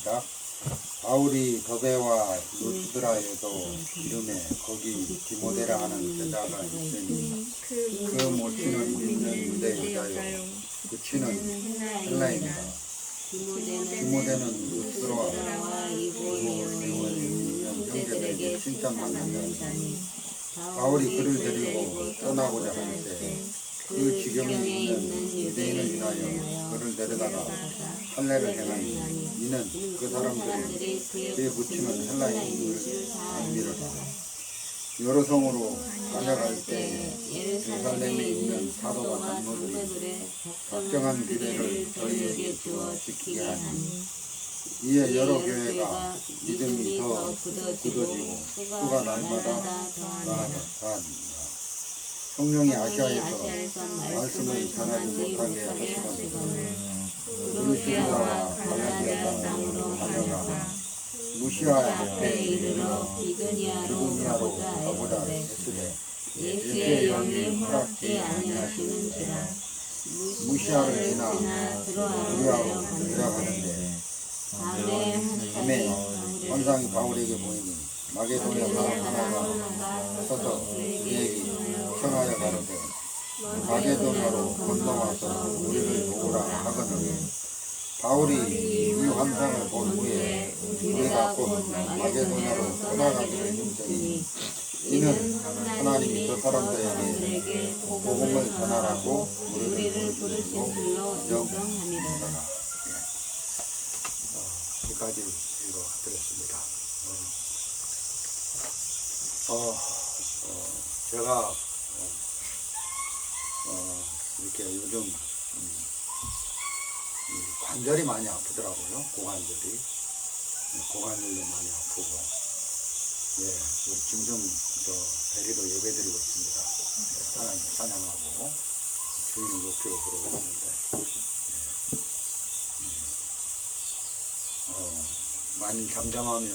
하겠습니다. 바울이 더베와 루스드라에도 이름에 거기 디모데라 하는 제자가 있으니 그 모친은 믿는 유대 여자요 그치는 헬라인이다. 디모데는 루스드라와 이고니온에 있는 형제들에게 칭찬받는 자니 바울이 그를 데리고 떠나고자 하는데 그 지경에 있는 유대인을 인하여 그를 데려다가 할례를 행하니 이는 그 사람들이 그에 붙이는 헬라인을 알미르다. 여러 성으로 다녀갈 때 예루살렘에 있는 사도와 장로들이 확정한 규례를 저희에게 주어 지키게 하니 이에 여러 교회가 믿음이 더 굳어지고 수가 날마다 나아간다. 성령이 아시아에서 말씀을 전하지 못하게 하시거늘 루시아와 갈라디아 땅으로 달려가 무시아 앞에 이르러 비그니아로 가보다 했으되 예수의 영이 허락지 아니하시는지라 무시아를 지나 우리하고 들어가는데 밤에 환상이 바울에게 보이니 마게도냐 사람 하나가 서서 그에게 청하여 가로되 마게도냐로 건너와서 우리를 도우라 하거늘 바울이 이 환상을 본 후에 우리가 곧 마게도냐로 떠나가기로 했으니 이는 하나님이 저 사람들에게 복음을 전하라고 우리를 부르신 줄로 인정함이로다. 여기까지 읽어드렸습니다. 제가 이렇게 요즘 관절이 많이 아프더라고요. 고관절도 많이 아프고, 우리 짐승 대리로 예배드리고 있습니다. 하나님 찬양하고 주님 높이고 그러고 있는데, 많이 잠잠하면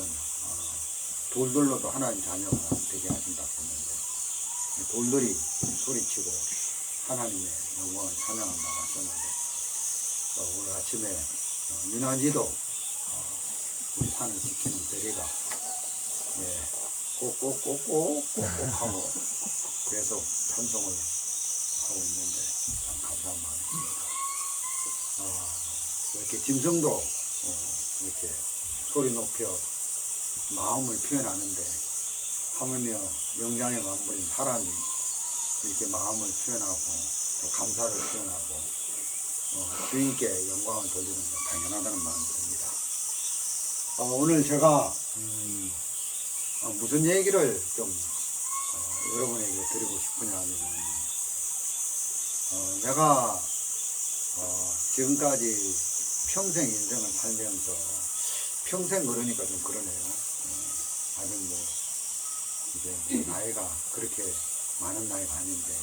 돌들로도 하나님 자녀가 되게 하신다고 했는데 돌들이 소리치고 하나님의 영광을 찬양한다고 하셨는데 오늘 아침에 유난히도 우리 산을 지키는 대리가 꼭꼭꼭꼭꼭꼭 하고 계속 찬송을 하고 있는데 참 감사한 마음입니다. 이렇게 짐승도 이렇게 소리 높여 마음을 표현하는데 하물며 영장의 만물인 사람이 이렇게 마음을 표현하고 또 감사를 표현하고 주님께 영광을 돌리는 건 당연하다는 마음이 듭니다. 오늘 제가 무슨 얘기를 좀 여러분에게 드리고 싶으냐 하면 내가 지금까지 평생 인생을 살면서 평생 그러니까 좀 그러네요. 아직 이제 나이가 그렇게 많은 나이가 아닌데,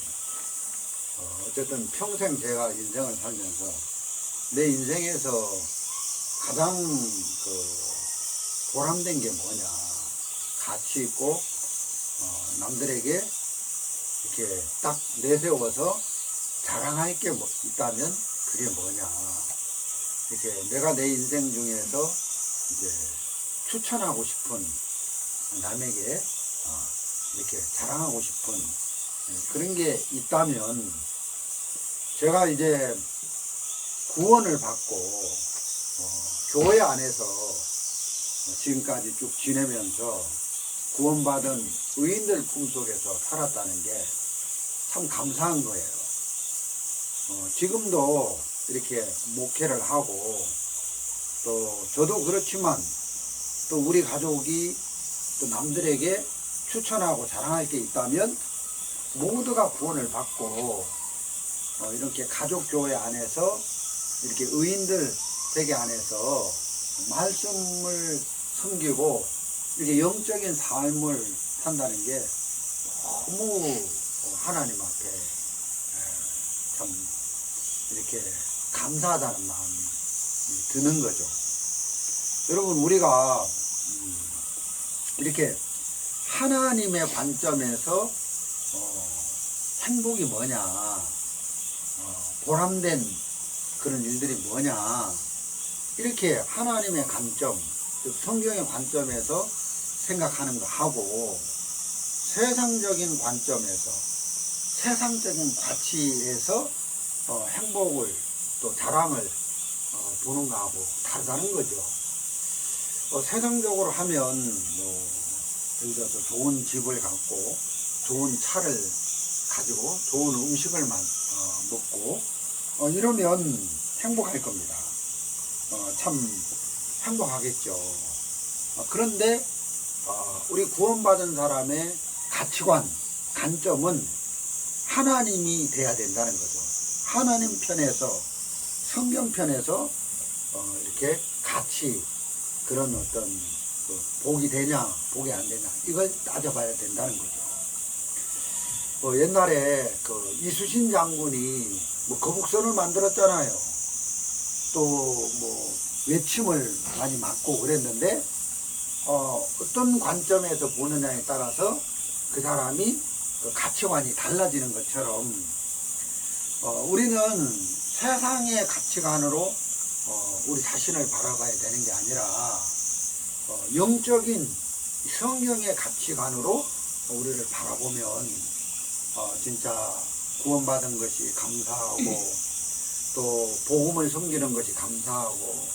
어쨌든 평생 제가 인생을 살면서 내 인생에서 가장 보람된 게 뭐냐, 가치 있고, 남들에게 이렇게 딱 내세워서 자랑할 게 있다면 그게 뭐냐. 이렇게 내가 내 인생 중에서 이제 추천하고 싶은 남에게 이렇게 자랑하고 싶은 그런 게 있다면 제가 이제 구원을 받고 교회 안에서 지금까지 쭉 지내면서 구원받은 의인들 품속에서 살았다는 게 참 감사한 거예요. 지금도 이렇게 목회를 하고 또 저도 그렇지만 또 우리 가족이 또 남들에게 추천하고 자랑할 게 있다면 모두가 구원을 받고 이렇게 가족교회 안에서 이렇게 의인들 세계 안에서 말씀을 섬기고 이렇게 영적인 삶을 산다는 게 너무 하나님 앞에 참 이렇게 감사하다는 마음이 드는 거죠. 여러분, 우리가 이렇게 하나님의 관점에서 행복이 뭐냐, 보람된 그런 일들이 뭐냐, 이렇게 하나님의 관점, 즉 성경의 관점에서 생각하는 거 하고 세상적인 관점에서 세상적인 가치에서 행복을 또 자랑을 보는 거하고 다르다는 거죠. 세상적으로 하면 예를 들어서 좋은 집을 갖고 좋은 차를 가지고 좋은 음식을 먹고 이러면 행복할 겁니다. 참 행복하겠죠. 그런데 우리 구원받은 사람의 가치관, 관점은 하나님이 돼야 된다는 거죠. 하나님 편에서, 성경 편에서 이렇게 같이 그런 어떤 복이 되냐, 복이 안 되냐, 이걸 따져봐야 된다는 거죠. 옛날에 이수신 장군이 거북선을 만들었잖아요. 또 외침을 많이 맞고 그랬는데 어떤 관점에서 보느냐에 따라서 그 사람이 가치관이 달라지는 것처럼 우리는 세상의 가치관으로 우리 자신을 바라봐야 되는 게 아니라 영적인 성경의 가치관으로 우리를 바라보면 진짜 구원받은 것이 감사하고 또 복음을 섬기는 것이 감사하고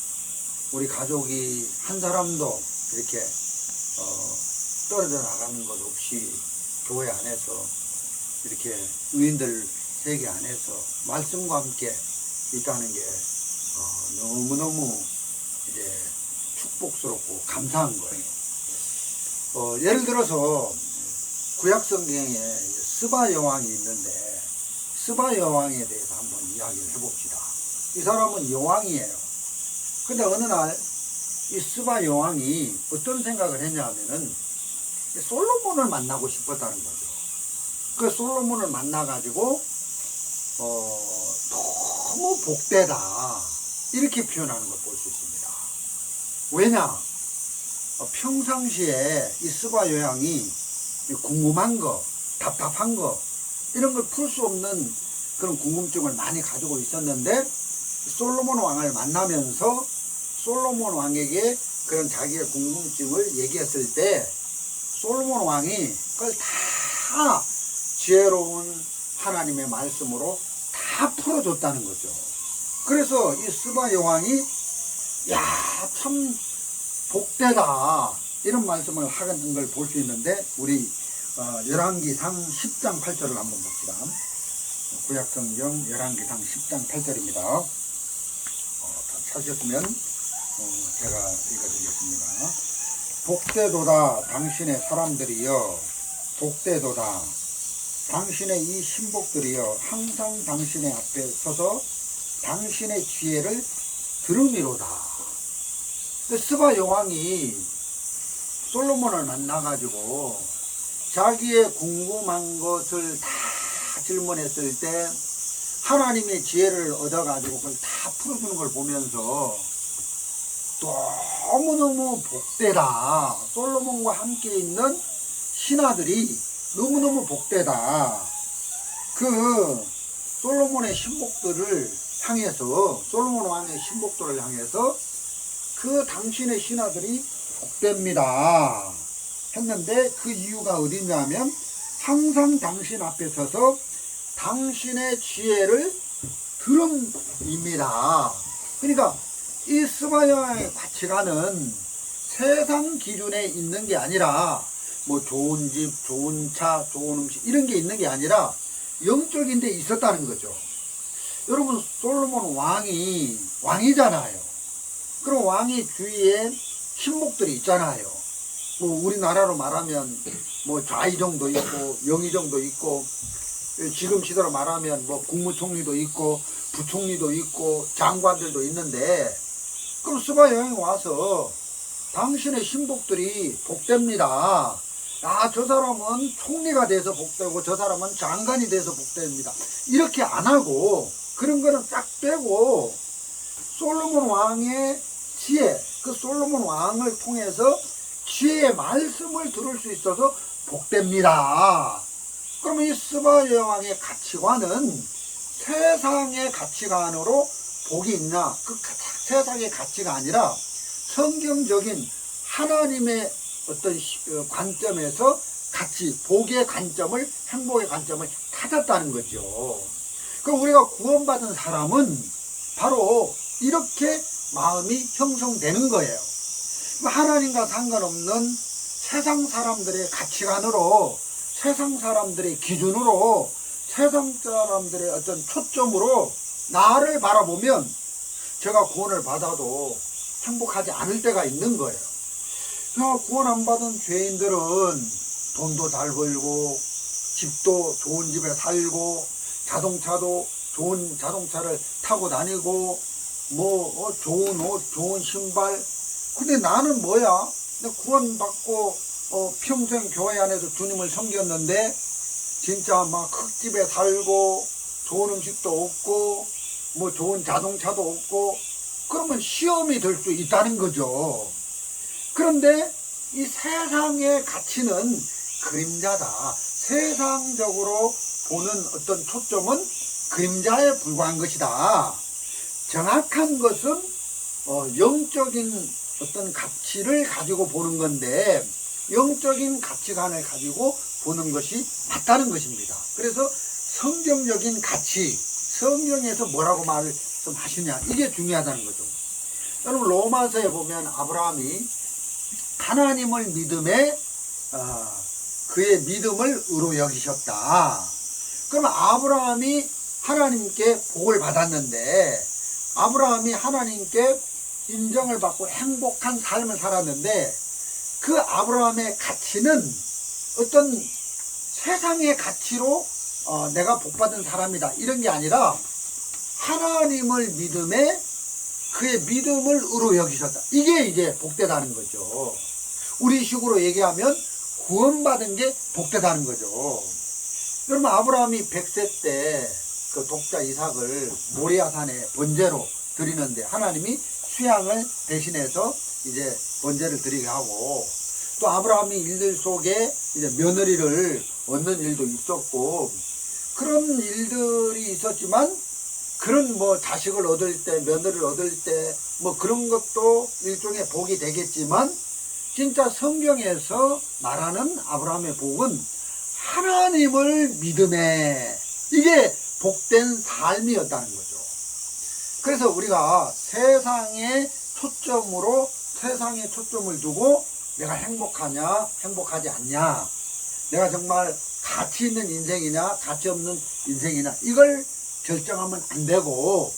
우리 가족이 한 사람도 이렇게 떨어져 나가는 것 없이 교회 안에서 이렇게 의인들 세계 안에서 말씀과 함께 있다는 게 너무너무 이제 축복스럽고 감사한 거예요. 예를 들어서 구약 성경에 스바 여왕이 있는데 스바 여왕에 대해서 한번 이야기를 해봅시다. 이 사람은 여왕이에요. 근데 어느 날 이 스바 여왕이 어떤 생각을 했냐면은 솔로몬을 만나고 싶었다는 거죠. 그 솔로몬을 만나가지고 너무 복되다 이렇게 표현하는 걸 볼 수 있습니다. 왜냐? 평상시에 이 스바 여왕이 궁금한 거, 답답한 거 이런 걸 풀 수 없는 그런 궁금증을 많이 가지고 있었는데 솔로몬 왕을 만나면서 솔로몬 왕에게 그런 자기의 궁금증을 얘기했을 때 솔로몬 왕이 그걸 다 지혜로운 하나님의 말씀으로 다 풀어줬다는 거죠. 그래서 이 스바 여왕이 야, 참 복되다 이런 말씀을 하는 걸 볼 수 있는데 우리 열왕기상 10장 8절을 한번 봅시다. 구약성경 열왕기상 10장 8절입니다. 찾으셨으면 제가 읽어드리겠습니다. 복되도다 당신의 사람들이여, 복되도다 당신의 이 신복들이여, 항상 당신의 앞에 서서 당신의 지혜를 들음이로다. 스바 여왕이 솔로몬을 만나가지고 자기의 궁금한 것을 다 질문했을 때 하나님의 지혜를 얻어가지고 그걸 다 풀어주는 걸 보면서 너무너무 복되다. 솔로몬과 함께 있는 신하들이 너무너무 복되다. 그 솔로몬의 신복들을 향해서, 솔로몬 왕의 신복들을 향해서 그 당신의 신하들이 복됩니다 했는데 그 이유가 어디냐면 항상 당신 앞에 서서 당신의 지혜를 들음입니다. 그러니까 이 스바 여왕의 가치관은 세상 기준에 있는 게 아니라 좋은 집, 좋은 차, 좋은 음식 이런 게 있는 게 아니라 영적인 데 있었다는 거죠. 여러분 솔로몬 왕이잖아요. 그럼 왕의 주위에 신복들이 있잖아요. 우리나라로 말하면 좌의정도 있고 영의정도 있고 지금 시대로 말하면 국무총리도 있고 부총리도 있고 장관들도 있는데 그럼 스바 여왕이 와서 당신의 신복들이 복됩니다. 저 사람은 총리가 돼서 복되고 저 사람은 장관이 돼서 복됩니다. 이렇게 안 하고 그런 거는 딱 빼고 솔로몬 왕의 지혜, 그 솔로몬 왕을 통해서 지혜의 말씀을 들을 수 있어서 복됩니다. 그러면 이 스바 여왕의 가치관은 세상의 가치관으로 복이 있냐, 그 세상의 가치가 아니라 성경적인 하나님의 어떤 관점에서 가치, 복의 관점을, 행복의 관점을 찾았다는 거죠. 그럼 우리가 구원받은 사람은 바로 이렇게 마음이 형성되는 거예요. 하나님과 상관없는 세상 사람들의 가치관으로, 세상 사람들의 기준으로, 세상 사람들의 어떤 초점으로 나를 바라보면 제가 구원을 받아도 행복하지 않을 때가 있는 거예요. 구원 안 받은 죄인들은 돈도 잘 벌고, 집도 좋은 집에 살고, 자동차도 좋은 자동차를 타고 다니고, 좋은 옷, 좋은 신발. 근데 나는 뭐야? 구원 받고 평생 교회 안에서 주님을 섬겼는데 진짜 막 흙집에 살고, 좋은 음식도 없고, 좋은 자동차도 없고, 그러면 시험이 될 수 있다는 거죠. 그런데 이 세상의 가치는 그림자다. 세상적으로 보는 어떤 초점은 그림자에 불과한 것이다. 정확한 것은 영적인 어떤 가치를 가지고 보는 건데, 영적인 가치관을 가지고 보는 것이 맞다는 것입니다. 그래서 성경적인 가치, 성경에서 뭐라고 말을 좀 하시냐, 이게 중요하다는 거죠. 여러분, 로마서에 보면 아브라함이 하나님을 믿음에 그의 믿음을 의로 여기셨다. 그러면 아브라함이 하나님께 복을 받았는데, 아브라함이 하나님께 인정을 받고 행복한 삶을 살았는데, 그 아브라함의 가치는 어떤 세상의 가치로 내가 복받은 사람이다, 이런 게 아니라 하나님을 믿음에 그의 믿음을 의로 여기셨다. 이게 이제 복되다는 거죠. 우리 식으로 얘기하면 구원받은 게 복되다는 거죠. 여러분, 아브라함이 100세 때 그 독자 이삭을 모리아산에 번제로 드리는데 하나님이 수양을 대신해서 이제 번제를 드리게 하고, 또 아브라함이 일들 속에 이제 며느리를 얻는 일도 있었고, 그런 일들이 있었지만, 그런 자식을 얻을 때, 며느리를 얻을 때 그런 것도 일종의 복이 되겠지만, 진짜 성경에서 말하는 아브라함의 복은 하나님을 믿음에, 이게 복된 삶이었다는 거죠. 그래서 우리가 세상의 초점을 두고 내가 행복하냐, 행복하지 않냐, 내가 정말 가치 있는 인생이냐, 가치 없는 인생이냐, 이걸 결정하면 안 되고,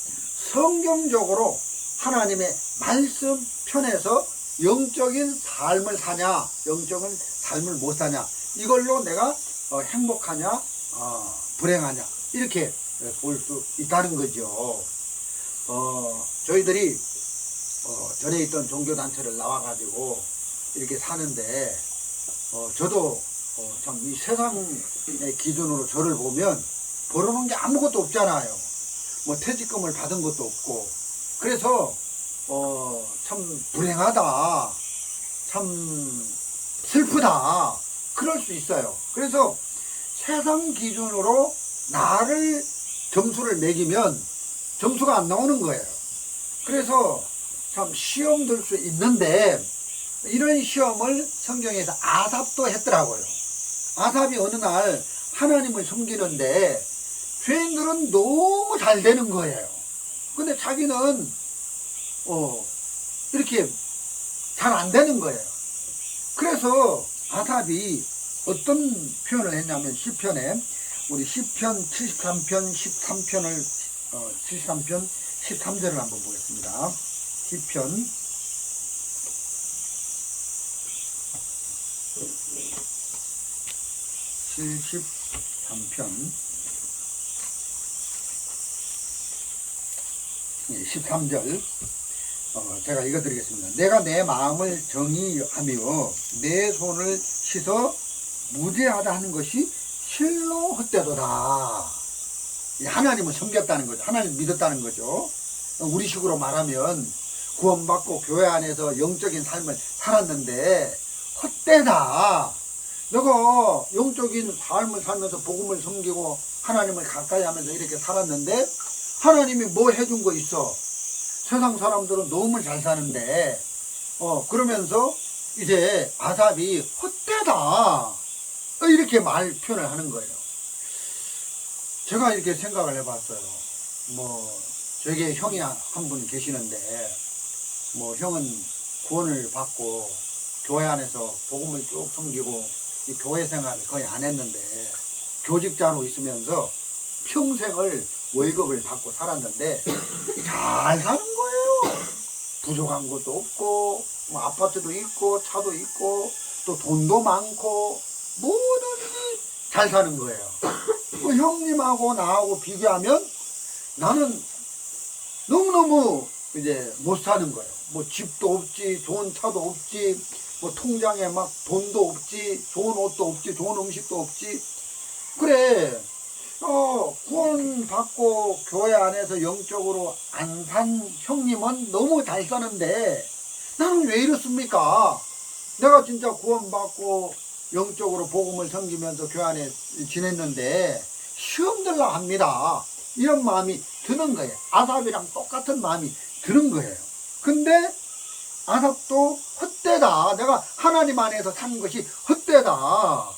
성경적으로 하나님의 말씀 편에서 영적인 삶을 사냐, 영적인 삶을 못 사냐, 이걸로 내가 행복하냐, 불행하냐, 이렇게 볼 수 있다는 거죠. 저희들이 전에 있던 종교단체를 나와가지고 이렇게 사는데, 저도 참 이 세상의 기준으로 저를 보면 벌어놓은 게 아무것도 없잖아요. 퇴직금을 받은 것도 없고, 그래서 참 불행하다, 참 슬프다, 그럴 수 있어요. 그래서 세상 기준으로 나를 점수를 매기면 점수가 안 나오는 거예요. 그래서 참 시험 들 수 있는데, 이런 시험을 성경에서 아삽도 했더라고요. 아삽이 어느 날 하나님을 섬기는데 죄인들은 너무 잘 되는 거예요. 근데 자기는 이렇게 잘 안 되는 거예요. 그래서 아삽이 어떤 표현을 했냐면, 시편에 우리 시편 73편 13편을 73편 13절을 한번 보겠습니다. 시편 73편 13절 제가 읽어드리겠습니다. 내가 내 마음을 정의하며 내 손을 씻어 무죄하다 하는 것이 실로 헛되도다. 하나님을 섬겼다는 거죠. 하나님 믿었다는 거죠. 우리 식으로 말하면 구원받고 교회 안에서 영적인 삶을 살았는데 헛되다. 너가 영적인 삶을 살면서 복음을 섬기고 하나님을 가까이 하면서 이렇게 살았는데 하나님이 뭐 해준 거 있어? 세상 사람들은 너무 잘 사는데, 그러면서 이제 아삽이 헛되다. 이렇게 표현을 하는 거예요. 제가 이렇게 생각을 해봤어요. 저에게 형이 한 분 계시는데, 형은 구원을 받고 교회 안에서 복음을 쭉 섬기고 이 교회 생활을 거의 안 했는데, 교직자로 있으면서 평생을 월급을 받고 살았는데 잘 사는 거예요. 부족한 것도 없고 아파트도 있고 차도 있고 또 돈도 많고 뭐든지 잘 사는 거예요. 형님하고 나하고 비교하면 나는 너무너무 이제 못 사는 거예요. 집도 없지, 좋은 차도 없지, 통장에 막 돈도 없지, 좋은 옷도 없지, 좋은 음식도 없지. 그래, 구원 받고 교회 안에서 영적으로 안 산 형님은 너무 잘 사는데 나는 왜 이렇습니까? 내가 진짜 구원 받고 영적으로 복음을 섬기면서 교회 안에 지냈는데 시험 들라 합니다. 이런 마음이 드는 거예요. 아삽이랑 똑같은 마음이 드는 거예요. 근데 아삽도 헛되다. 내가 하나님 안에서 산 것이 헛되다.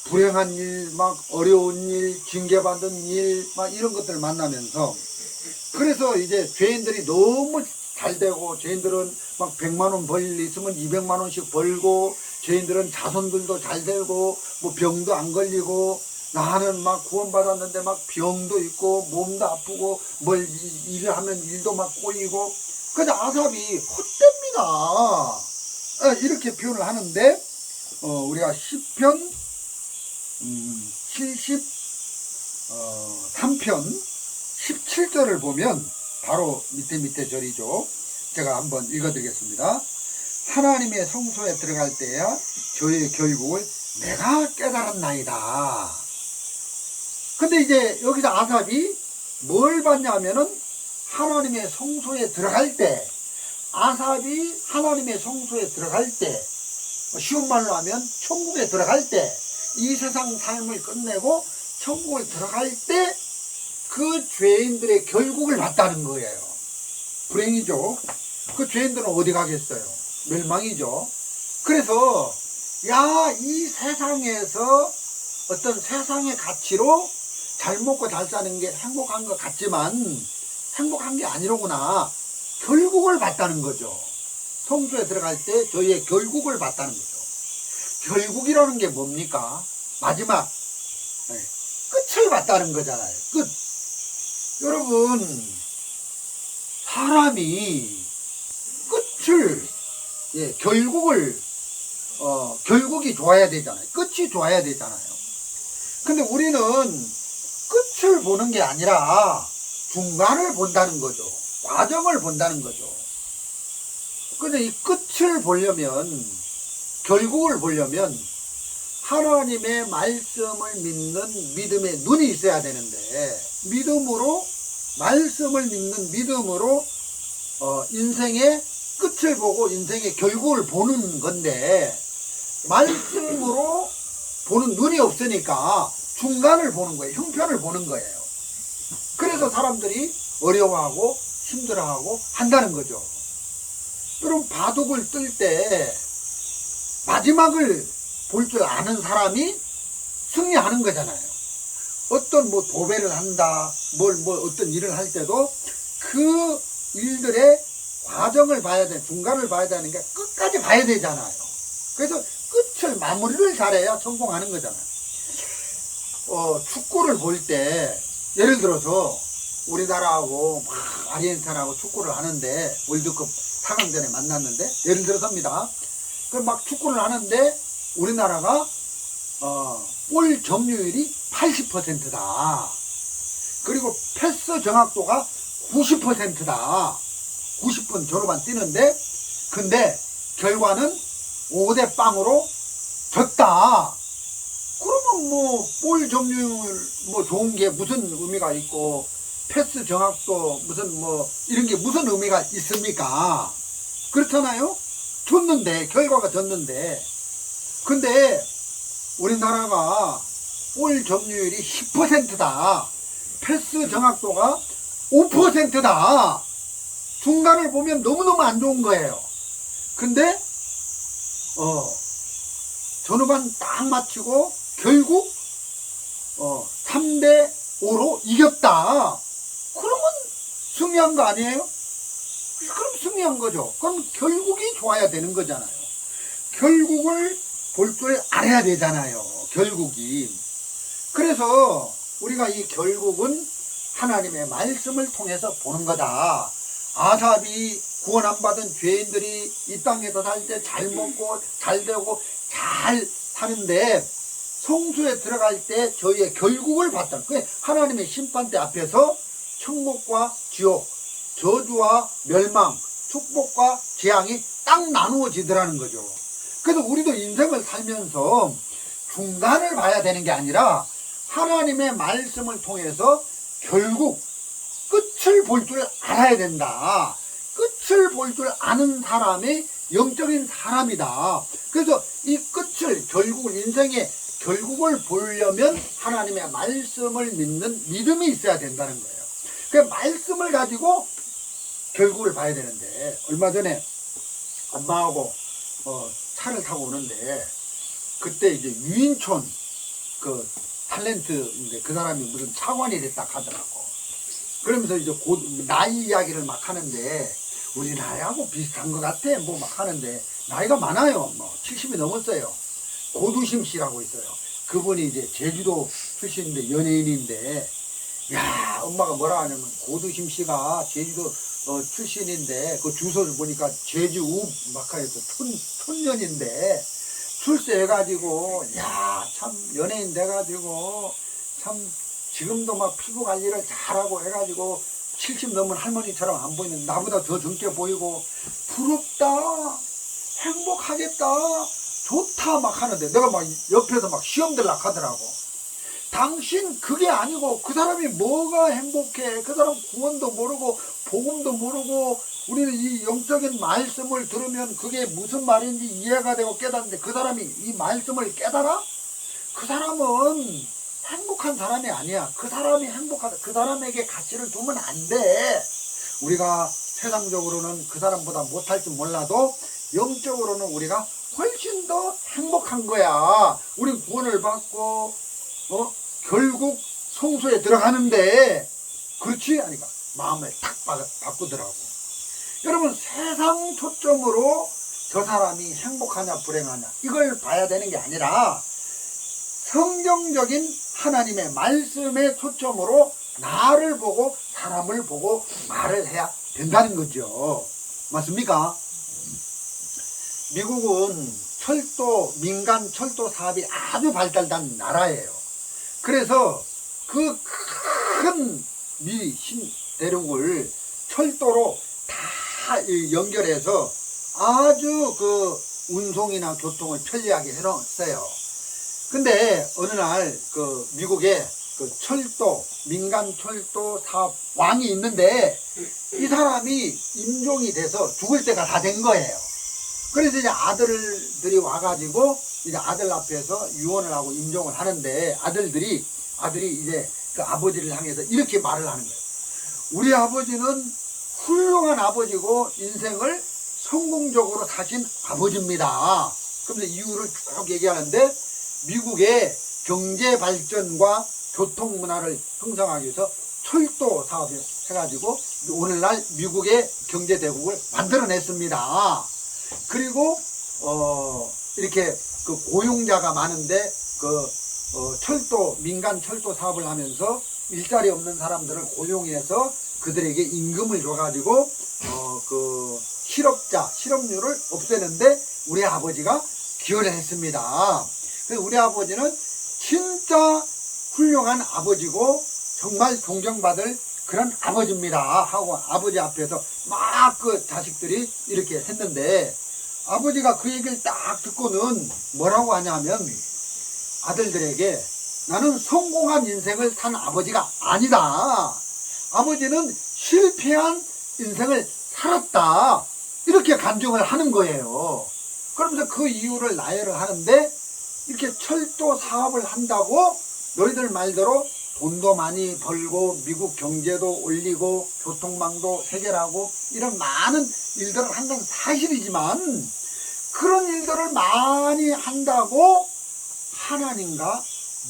불행한 일, 어려운 일, 징계받은 일, 이런 것들을 만나면서, 그래서 이제 죄인들이 너무 잘 되고, 죄인들은 100만원 벌 일 있으면 200만원씩 벌고, 죄인들은 자손들도 잘 되고, 병도 안 걸리고, 나는 구원받았는데 병도 있고, 몸도 아프고, 일을 하면 일도 꼬이고, 그래서 아삽이 헛됩니다. 이렇게 표현을 하는데, 우리가 시편 73편 17절을 보면 바로 밑에 절이죠. 제가 한번 읽어드리겠습니다. 하나님의 성소에 들어갈 때야 저의 결국을 내가 깨달았나이다. 근데 이제 여기서 아삽이 뭘 봤냐면은 하나님의 성소에 들어갈 때, 아삽이 하나님의 성소에 들어갈 때, 쉬운 말로 하면 천국에 들어갈 때, 이 세상 삶을 끝내고 천국을 들어갈 때 그 죄인들의 결국을 봤다는 거예요. 불행이죠. 그 죄인들은 어디 가겠어요? 멸망이죠. 그래서 이 세상에서 어떤 세상의 가치로 잘 먹고 잘 사는 게 행복한 것 같지만 행복한 게 아니로구나. 결국을 봤다는 거죠. 성소에 들어갈 때 저희의 결국을 봤다는 거죠. 결국이라는 게 뭡니까? 마지막, 끝을 봤다는 거잖아요. 끝. 여러분, 사람이 끝을, 결국이 좋아야 되잖아요. 끝이 좋아야 되잖아요. 근데 우리는 끝을 보는 게 아니라 중간을 본다는 거죠. 과정을 본다는 거죠. 근데 이 끝을 보려면, 결국을 보려면 하나님의 말씀을 믿는 믿음의 눈이 있어야 되는데, 말씀을 믿는 믿음으로 인생의 끝을 보고 인생의 결국을 보는 건데, 말씀으로 보는 눈이 없으니까 중간을 보는 거예요. 형편을 보는 거예요. 그래서 사람들이 어려워하고 힘들어하고 한다는 거죠. 여러분, 바둑을 뜰 때 마지막을 볼 줄 아는 사람이 승리하는 거잖아요. 어떤 도배를 한다, 어떤 일을 할 때도 그 일들의 과정을 봐야 돼, 중간을 봐야 되는 게 끝까지 봐야 되잖아요. 그래서 끝을, 마무리를 잘해야 성공하는 거잖아요. 축구를 볼 때, 예를 들어서 우리나라하고 아르헨티나하고 축구를 하는데, 월드컵 4강전에 만났는데, 예를 들어서입니다. 축구를 하는데 우리나라가 골 점유율이 80%다. 그리고 패스 정확도가 90%다. 90분 전후반 뛰는데, 근데 결과는 5대 0으로 졌다. 그러면 골 점유율 좋은 게 무슨 의미가 있고, 패스 정확도 이런 게 무슨 의미가 있습니까? 그렇잖아요? 결과가 졌는데. 근데 우리나라가 골 점유율이 10%다. 패스 정확도가 5%다. 중간을 보면 너무너무 안 좋은 거예요. 근데 전후반 딱 마치고 결국 3대 5로 이겼다. 그러면 승리한 거 아니에요? 그럼 승리한 거죠. 그럼 결국이 좋아야 되는 거잖아요. 결국을 볼 줄 알아야 되잖아요. 결국이. 그래서 우리가 이 결국은 하나님의 말씀을 통해서 보는 거다. 아삽이 구원 안 받은 죄인들이 이 땅에서 살 때 잘 먹고 잘 되고 잘 사는데 성수에 들어갈 때 저희의 결국을 봤다. 그게 하나님의 심판대 앞에서 천국과 지옥, 저주와 멸망, 축복과 재앙이 딱 나누어지더라는 거죠. 그래서 우리도 인생을 살면서 중간을 봐야 되는 게 아니라 하나님의 말씀을 통해서 결국 끝을 볼 줄 알아야 된다. 끝을 볼 줄 아는 사람이 영적인 사람이다. 그래서 이 끝을, 결국을, 인생의 결국을 보려면 하나님의 말씀을 믿는 믿음이 있어야 된다는 거예요. 그 말씀을 가지고 결국을 봐야 되는데, 얼마 전에 엄마하고 차를 타고 오는데, 그때 이제 유인촌 그 탤런트인데 그 사람이 무슨 차관이 됐다 하더라고. 그러면서 이제 나이 이야기를 막 하는데, 우리 나이하고 비슷한 것 같아. 뭐 막 하는데, 나이가 많아요. 뭐 70이 넘었어요. 고두심 씨라고 있어요. 그분이 이제 제주도 출신인데 연예인인데, 야, 엄마가 뭐라 하냐면, 고두심 씨가 제주도 출신인데, 그 주소를 보니까 제주읍 막하에서 촌년인데, 출세해가지고, 야, 참 연예인 돼가지고, 참 지금도 막 피부 관리를 잘하고 해가지고, 70 넘은 할머니처럼 안 보이는, 나보다 더 젊게 보이고, 부럽다, 행복하겠다, 좋다 막 하는데, 내가 막 옆에서 막 시험 들락 하더라고. 당신 그게 아니고, 그 사람이 뭐가 행복해. 그 사람 구원도 모르고 복음도 모르고, 우리는 이 영적인 말씀을 들으면 그게 무슨 말인지 이해가 되고 깨닫는데, 그 사람이 이 말씀을 깨달아? 그 사람은 행복한 사람이 아니야. 그 사람이 행복하다. 그 사람에게 가치를 두면 안 돼. 우리가 세상적으로는 그 사람보다 못할지 몰라도 영적으로는 우리가 훨씬 더 행복한 거야. 우리 구원을 받고 결국 성소에 들어가는데, 그렇지? 아니까 마음을 탁 바꾸더라고. 여러분, 세상 초점으로 저 사람이 행복하냐 불행하냐 이걸 봐야 되는 게 아니라 성경적인 하나님의 말씀의 초점으로 나를 보고 사람을 보고 말을 해야 된다는 거죠. 맞습니까? 미국은 민간 철도 사업이 아주 발달된 나라예요. 그래서 그 큰 대륙을 철도로 다 연결해서 아주 그 운송이나 교통을 편리하게 해놓았어요. 근데 어느 날 그 미국에 그 민간 철도 사업 왕이 있는데, 이 사람이 임종이 돼서 죽을 때가 다 된 거예요. 그래서 이제 아들들이 와가지고 이제 아들 앞에서 유언을 하고 임종을 하는데, 아들이 이제 그 아버지를 향해서 이렇게 말을 하는 거예요. 우리 아버지는 훌륭한 아버지고 인생을 성공적으로 사신 아버지입니다. 그러면서 이유를 쭉 얘기하는데, 미국의 경제 발전과 교통 문화를 형성하기 위해서 철도 사업을 해가지고 오늘날 미국의 경제 대국을 만들어냈습니다. 그리고 이렇게 그 고용자가 많은데 민간 철도 사업을 하면서 일자리 없는 사람들을 고용해서 그들에게 임금을 줘가지고 그 실업률을 없애는데 우리 아버지가 기여를 했습니다. 그래서 우리 아버지는 진짜 훌륭한 아버지고 정말 존경받을 그런 아버지입니다 하고 아버지 앞에서 막 그 자식들이 이렇게 했는데, 아버지가 그 얘기를 딱 듣고는 뭐라고 하냐면, 아들들에게 나는 성공한 인생을 산 아버지가 아니다. 아버지는 실패한 인생을 살았다. 이렇게 간증을 하는 거예요. 그러면서 그 이유를 나열을 하는데, 이렇게 철도 사업을 한다고 너희들 말대로 돈도 많이 벌고 미국 경제도 올리고 교통망도 해결하고 이런 많은 일들을 한 건 사실이지만 그런 일들을 많이 한다고 하나님과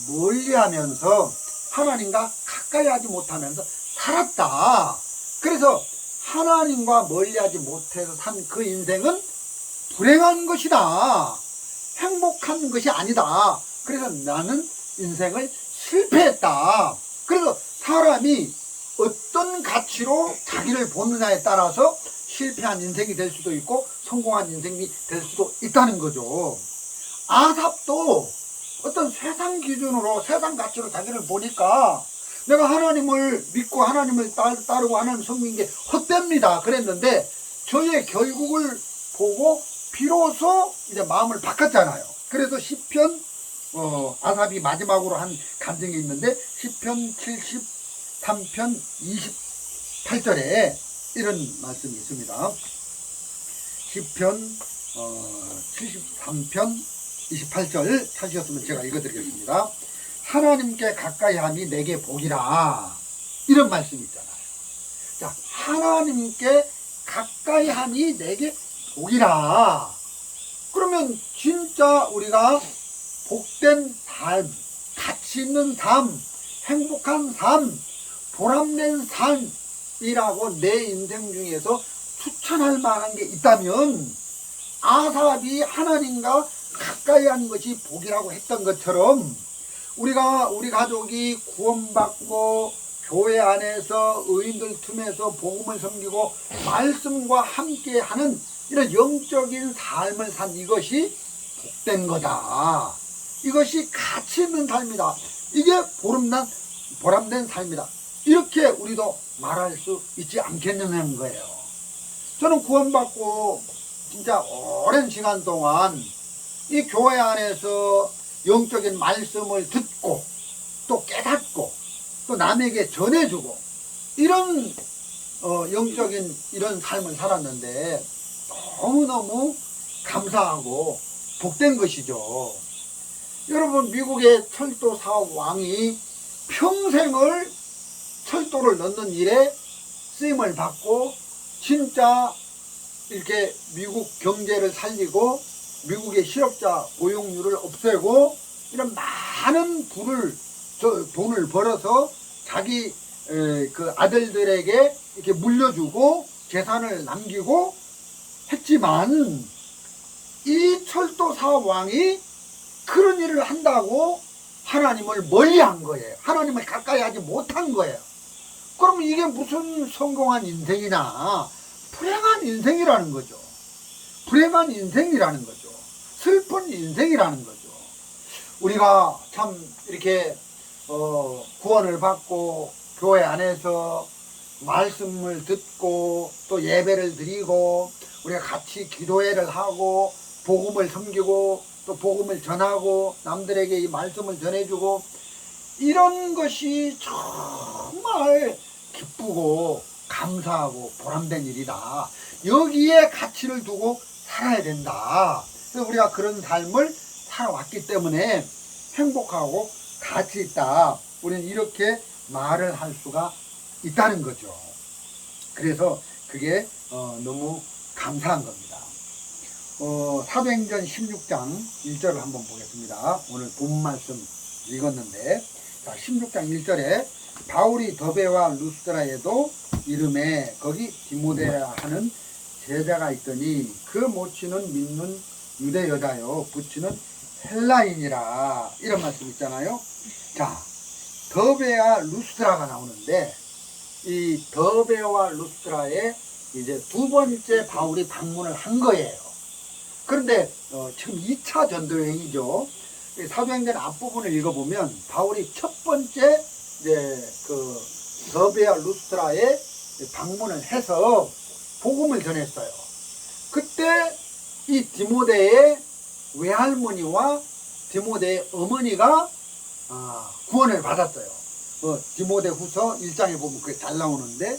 멀리하면서 하나님과 가까이 하지 못하면서 살았다. 그래서 하나님과 멀리하지 못해서 산 그 인생은 불행한 것이다. 행복한 것이 아니다. 그래서 나는 인생을 실패했다. 그래서 사람이 어떤 가치로 자기를 보느냐에 따라서 실패한 인생이 될 수도 있고 성공한 인생이 될 수도 있다는 거죠. 아삽도 어떤 세상 기준으로 세상 가치로 자기를 보니까 내가 하나님을 믿고 하나님을 따르고 하나님 섬기는 게 헛됩니다 그랬는데 저의 결국을 보고 비로소 이제 마음을 바꿨잖아요. 그래서 시편 아삽이 마지막으로 한 감정이 있는데 시편 73편 28절에 이런 말씀이 있습니다. 시편 73편 28절 찾으셨으면 제가 읽어드리겠습니다. 하나님께 가까이함이 내게 복이라. 이런 말씀이 있잖아요. 자, 하나님께 가까이함이 내게 복이라. 그러면 진짜 우리가 복된 삶, 가치 있는 삶, 행복한 삶, 보람된 삶이라고 내 인생 중에서 추천할 만한 게 있다면 아삽이 하나님과 가까이 하는 것이 복이라고 했던 것처럼 우리 가족이 구원받고 교회 안에서 의인들 틈에서 복음을 섬기고 말씀과 함께하는 이런 영적인 삶을 산 이것이 복된 거다. 이것이 가치 있는 삶이다. 이게 보람된 삶이다. 이렇게 우리도 말할 수 있지 않겠느냐는 거예요. 저는 구원받고 진짜 오랜 시간 동안 이 교회 안에서 영적인 말씀을 듣고 또 깨닫고 또 남에게 전해주고 이런 영적인 이런 삶을 살았는데 너무너무 감사하고 복된 것이죠. 여러분, 미국의 철도 사업 왕이 평생을 철도를 넣는 일에 쓰임을 받고 진짜 이렇게 미국 경제를 살리고 미국의 실업자 고용률을 없애고 이런 많은 돈을 벌어서 자기 그 아들들에게 이렇게 물려주고 재산을 남기고 했지만 이 철도 사업 왕이 그런 일을 한다고 하나님을 멀리한 거예요. 하나님을 가까이 하지 못한 거예요. 그럼 이게 무슨 성공한 인생이냐? 불행한 인생이라는 거죠. 불행한 인생이라는 거죠. 슬픈 인생이라는 거죠. 우리가 참 이렇게 구원을 받고 교회 안에서 말씀을 듣고 또 예배를 드리고 우리가 같이 기도회를 하고 복음을 섬기고 또 복음을 전하고 남들에게 이 말씀을 전해주고 이런 것이 정말 기쁘고 감사하고 보람된 일이다. 여기에 가치를 두고 살아야 된다. 그래서 우리가 그런 삶을 살아왔기 때문에 행복하고 가치 있다. 우리는 이렇게 말을 할 수가 있다는 거죠. 그래서 그게 너무 감사한 겁니다. 사도행전 16장 1절을 한번 보겠습니다. 오늘 본 말씀 읽었는데, 자, 16장 1절에 바울이 더베와 루스드라에도 이름에 거기 디모데라 하는 제자가 있더니 그 모치는 믿는 유대 여자요 부치는 헬라인이라. 이런 말씀 있잖아요. 자, 더베와 루스드라가 나오는데 이 더베와 루스드라에 이제 두 번째 바울이 방문을 한 거예요. 그런데 지금 2차 전도여행이죠. 사도행전 앞부분을 읽어보면 바울이 첫 번째 이제 그 더베와 루스드라에 방문을 해서 복음을 전했어요. 그때 이 디모데의 외할머니와 디모데의 어머니가 구원을 받았어요. 디모데 후서 1장에 보면 그게 잘 나오는데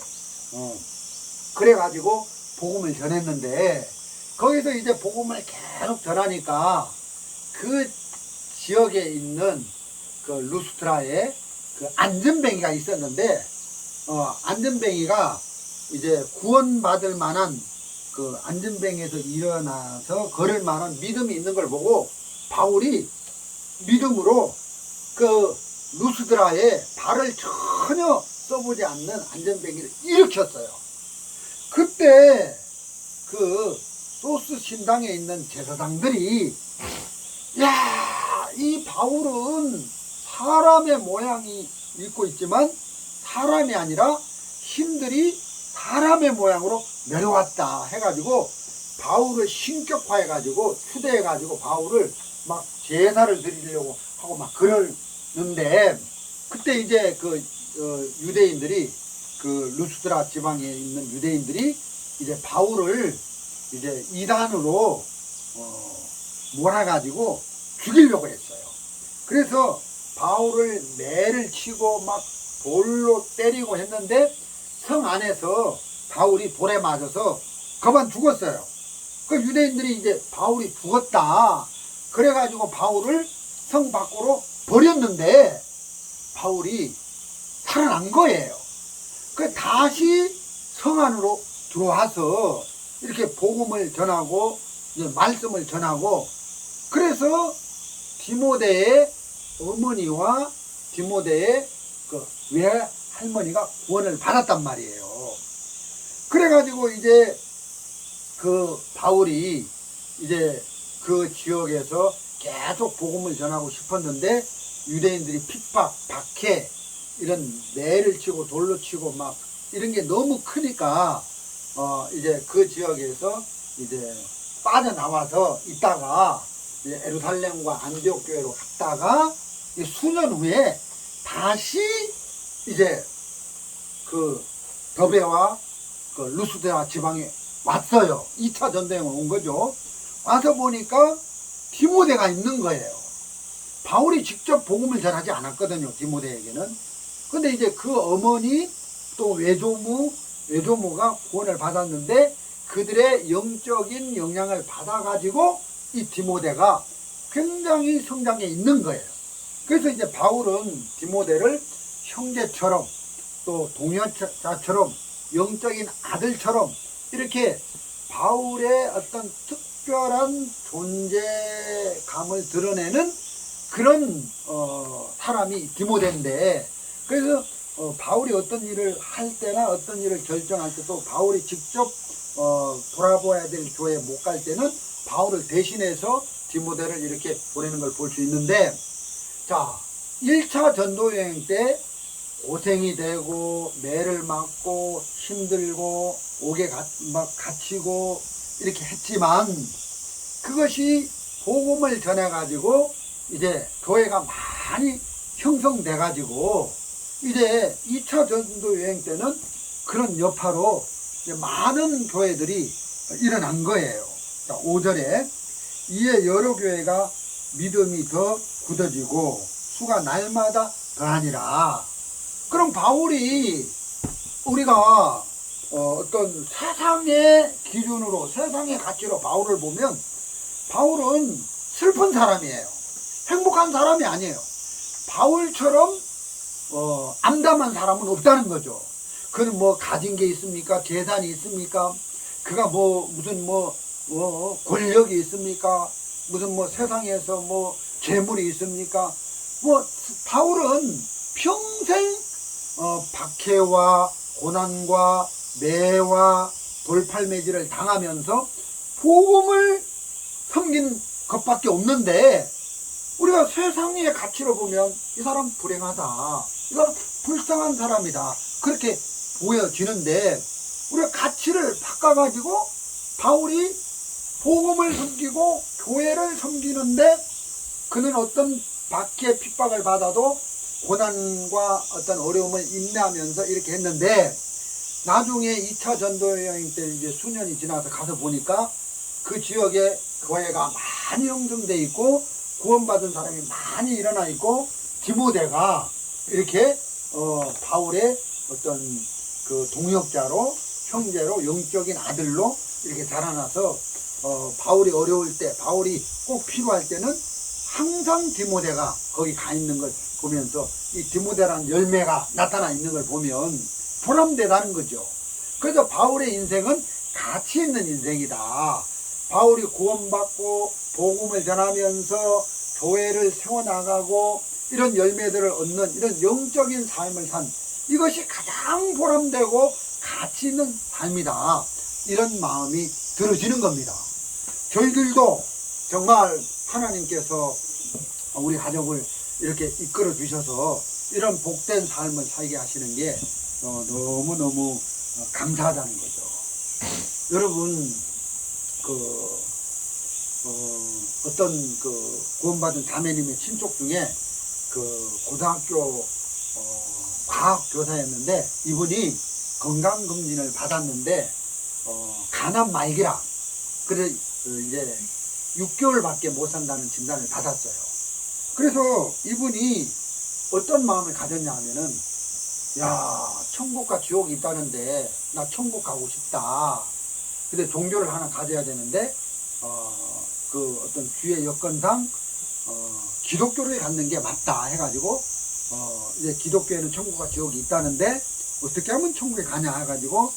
그래가지고 복음을 전했는데 거기서 이제 복음을 계속 전하니까 그 지역에 있는 그 루스트라의 그 안전뱅이가 있었는데 안전뱅이가 이제 구원받을 만한 그 안전뱅이에서 일어나서 걸을 만한 믿음이 있는 걸 보고 바울이 믿음으로 그 루스드라에 발을 전혀 써보지 않는 안전뱅이를 일으켰어요. 그때 그 소스 신당에 있는 제사장들이 야, 이 바울은 사람의 모양이 있고 있지만 사람이 아니라 신들이 사람의 모양으로 내려왔다 해가지고 바울을 신격화해가지고 추대해가지고 바울을 막 제사를 드리려고 하고 막 그러는데 그때 이제 그 유대인들이 그 루스드라 지방에 있는 유대인들이 이제 바울을 이제 이단으로 몰아가지고 죽이려고 했어요. 그래서 바울을 매를 치고 막 돌로 때리고 했는데 성 안에서 바울이 돌에 맞아서 그만 죽었어요. 그 유대인들이 이제 바울이 죽었다 그래가지고 바울을 성 밖으로 버렸는데 바울이 살아난 거예요. 그 다시 성 안으로 들어와서 이렇게 복음을 전하고 이제 말씀을 전하고 그래서 디모데의 어머니와 디모데의 그 외할머니가 구원을 받았단 말이에요. 그래가지고 이제 그 바울이 이제 그 지역에서 계속 복음을 전하고 싶었는데 유대인들이 핍박, 박해 이런 매를 치고 돌로 치고 막 이런 게 너무 크니까 이제 그 지역에서 이제 빠져나와서 있다가 이제 예루살렘과 안디옥 교회로 갔다가 수년 후에 다시 이제 그 더베와 그 루스드라 지방에 왔어요. 2차 전도행을 온 거죠. 와서 보니까 디모데가 있는 거예요. 바울이 직접 복음을 전하지 않았거든요. 디모데에게는. 근데 이제 그 어머니 또 외조모가 구원을 받았는데 그들의 영적인 영향을 받아가지고 이 디모데가 굉장히 성장해 있는 거예요. 그래서 이제 바울은 디모데를 형제처럼 또 동역자처럼 영적인 아들처럼 이렇게 바울의 어떤 특별한 존재감을 드러내는 그런 사람이 디모데인데 그래서 바울이 어떤 일을 할 때나 어떤 일을 결정할 때도 바울이 직접 돌아보아야 될 교회에 못 갈 때는 바울을 대신해서 디모데를 이렇게 보내는 걸 볼 수 있는데 자 1차 전도여행 때 고생이 되고 매를 맞고 힘들고 옥에 막 갇히고 이렇게 했지만 그것이 복음을 전해 가지고 이제 교회가 많이 형성돼 가지고 이제 2차 전도 여행 때는 그런 여파로 이제 많은 교회들이 일어난 거예요. 자, 5절에 이에 여러 교회가 믿음이 더 굳어지고 수가 날마다 더하니라. 그럼 바울이 우리가 어떤 세상의 기준으로 세상의 가치로 바울을 보면 바울은 슬픈 사람이에요. 행복한 사람이 아니에요. 바울처럼 암담한 사람은 없다는 거죠. 그는 뭐 가진 게 있습니까? 재산이 있습니까? 그가 무슨 권력이 있습니까? 무슨 세상에서 재물이 있습니까? 바울은 평생 박해와 고난과 매와 돌팔매질을 당하면서 복음을 섬긴 것밖에 없는데 우리가 세상의 가치로 보면 이 사람 불행하다, 이 사람 불쌍한 사람이다 그렇게 보여지는데 우리가 가치를 바꿔가지고 바울이 복음을 섬기고 교회를 섬기는데 그는 어떤 박해 핍박을 받아도 고난과 어떤 어려움을 인내하면서 이렇게 했는데 나중에 2차 전도여행 때 이제 수년이 지나서 가서 보니까 그 지역에 교회가 많이 형성돼 있고 구원받은 사람이 많이 일어나 있고 디모데가 이렇게 바울의 어떤 그 동역자로 형제로 영적인 아들로 이렇게 자라나서 바울이 어려울 때 바울이 꼭 필요할 때는 항상 디모데가 거기 가 있는 걸 보면서 이 디모데라는 열매가 나타나 있는 걸 보면 보람되다는 거죠. 그래서 바울의 인생은 가치 있는 인생이다. 바울이 구원받고 복음을 전하면서 교회를 세워나가고 이런 열매들을 얻는 이런 영적인 삶을 산 이것이 가장 보람되고 가치 있는 삶이다. 이런 마음이 들어지는 겁니다. 저희들도 정말 하나님께서 우리 가족을 이렇게 이끌어 주셔서 이런 복된 삶을 살게 하시는 게 너무너무 감사하다는 거죠. 여러분 어떤 구원받은 자매님의 친족 중에 고등학교 과학 교사였는데 이분이 건강검진을 받았는데 간암 말기라. 그래서 이제 6개월밖에 못 산다는 진단을 받았어요. 그래서 이분이 어떤 마음을 가졌냐 하면은, 야, 천국과 지옥이 있다는데 나 천국 가고 싶다. 근데 종교를 하나 가져야 되는데 어떤 주의 여건상 기독교를 갖는 게 맞다 해가지고 이제 기독교에는 천국과 지옥이 있다는데 어떻게 하면 천국에 가냐 해가지고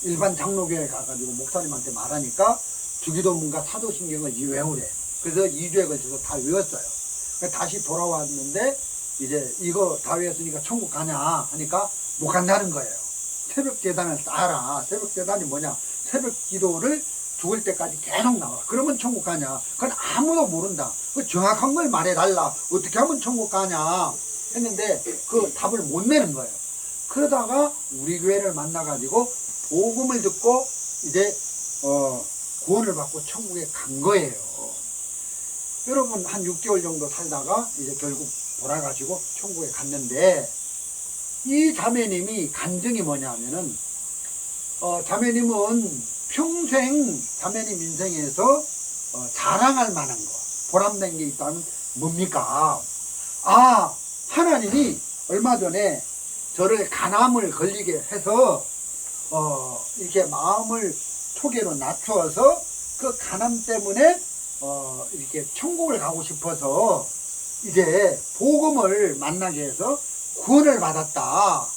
일반 장로교회 가가지고 목사님한테 말하니까 주기도문과 사도신경을 외우래. 그래서 2주에 걸쳐서 다 외웠어요. 다시 돌아왔는데 이제 이거 다 외웠으니까 천국 가냐 하니까 못 간다는 거예요. 새벽 제단을 쌓아라. 새벽 제단이 뭐냐? 새벽 기도를 죽을 때까지 계속 나와. 그러면 천국 가냐? 그건 아무도 모른다. 그 정확한 걸 말해달라. 어떻게 하면 천국 가냐? 했는데 그 답을 못 내는 거예요. 그러다가 우리 교회를 만나가지고 복음을 듣고 이제 구원을 받고 천국에 간 거예요. 여러분 한 6개월 정도 살다가 이제 결국 돌아가시고 천국에 갔는데 이 자매님이 간증이 뭐냐면은 자매님은 평생 자매님 인생에서 자랑할 만한 거, 보람된 게 있다면 뭡니까? 아, 하나님이 얼마 전에 저를 간암을 걸리게 해서 이렇게 마음을 초계로 낮추어서 그 간암 때문에 이렇게 천국을 가고 싶어서 이제 복음을 만나게 해서 구원을 받았다.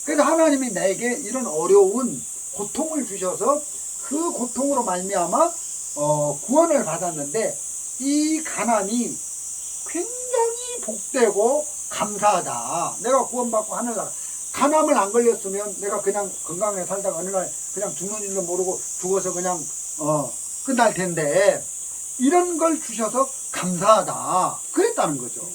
그래서 하나님이 내게 이런 어려운 고통을 주셔서 그 고통으로 말미암아 구원을 받았는데 이 간암이 굉장히 복되고 감사하다. 내가 구원받고 하늘나라. 간암을 안 걸렸으면 내가 그냥 건강하게 살다가 어느 날 그냥 죽는 줄도 모르고 죽어서 그냥 끝날 텐데 이런 걸 주셔서 감사하다. 그랬다는 거죠.